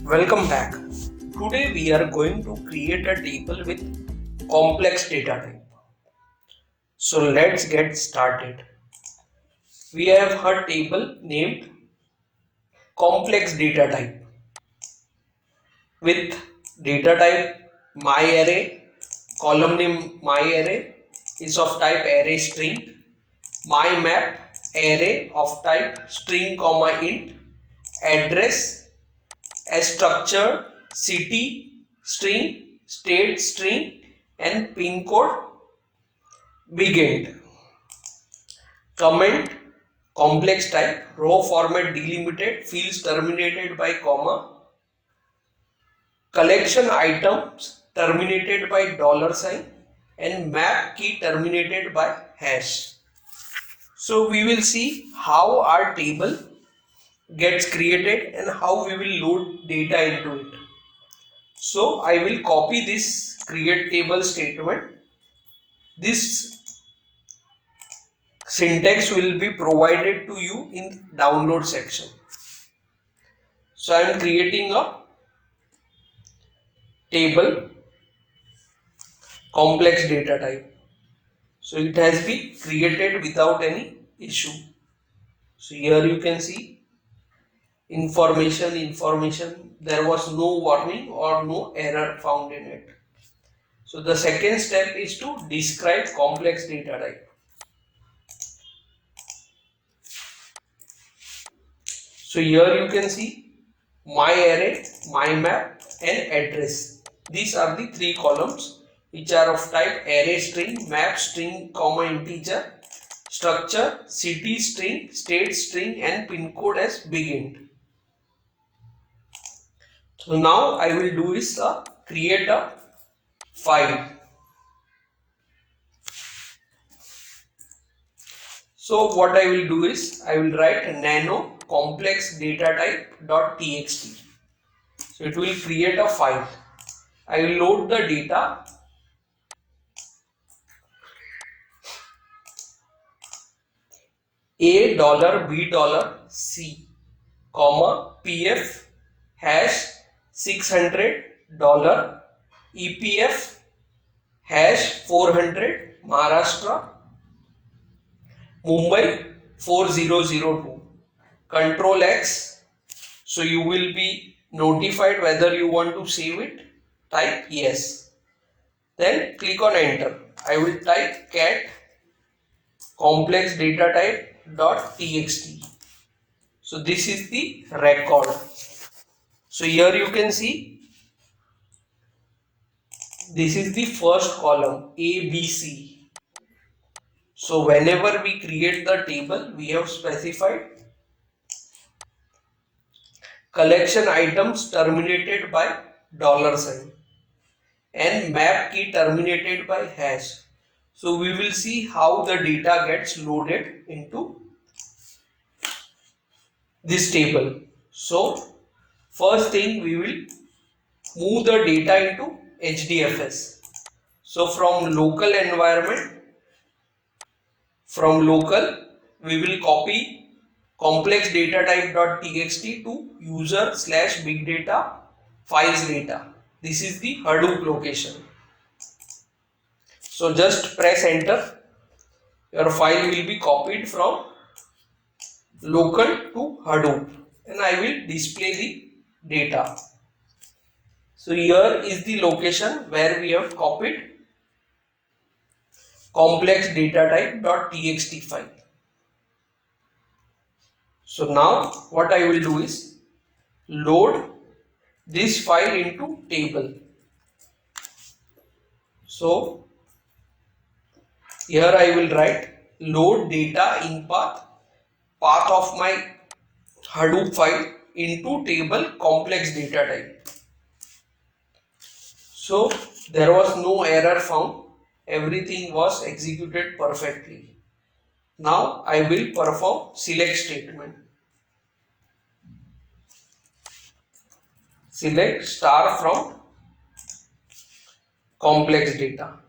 Welcome back. Today we are going to create a table with complex data type. So let's get started. We have a table named complex data type with data type myArray, column name myArray is of type array string, mymap array of type string comma int, address as structure city string, state string and pin code big int. Comment complex type row format delimited fields terminated by comma, collection items terminated by dollar sign and map key terminated by hash. So we will see how our table gets created and how we will load data into it. So I will copy this create table statement. This syntax will be provided to you in download section. So I am creating a table complex data type. So it has been created without any issue. So here you can see information. There was no warning or no error found in it. So the second step is to describe complex data type. So here you can see my array, my map and address. These are the three columns which are of type array string, map string, comma integer, structure, city string, state string and pin code as big int. So now I will do is create a file. So what I will do is I will write nano complex data type .txt. So it will create a file. I will load the data. $B$C, comma PF hash 600 EPF hash 400 Maharashtra Mumbai 4002. Control X. So you will be notified whether you want to save it. Type yes. Then click on enter. I will type cat complex data type .txt. So this is the record. So here you can see this is the first column ABC. So whenever we create the table, we have specified collection items terminated by dollar sign and map key terminated by hash. So we will see how the data gets loaded into this table. So first thing we will move the data into HDFS. So from local environment, from local we will copy complex data type.txt to user/big data files data. This is the Hadoop location. So just press enter. Your file will be copied from local to Hadoop and I will display the data. So here is the location where we have copied complex data type.txt file. So now what I will do is load this file into table. So here I will write load data in path of my Hadoop file into table complex data type. So there was no error found. Everything was executed perfectly. Now I will perform select statement. Select star from complex data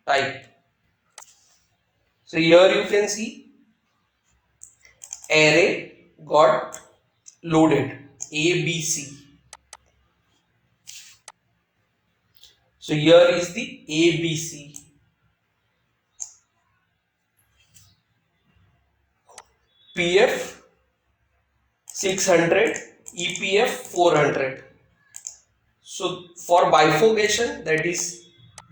type. So here you can see array got loaded ABC. So here is the ABC. PF 600, EPF 400. So for bifurcation, that is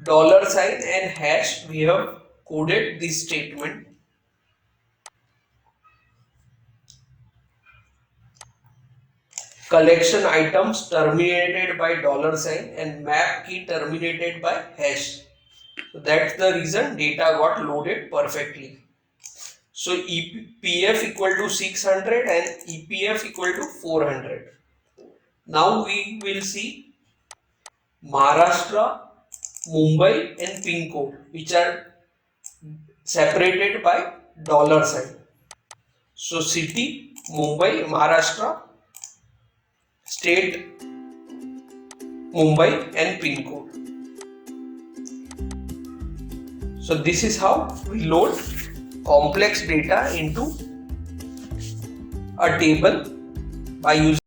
$sign and hash, we have coded this statement. Collection items terminated by $sign and map key terminated by hash. So that's the reason data got loaded perfectly. So PF equal to 600 and EPF equal to 400. Now we will see Maharashtra, Mumbai and pin code, which are separated by $sign. So city, Mumbai, Maharashtra, state, Mumbai and pin code. So this is how we load complex data into a table by using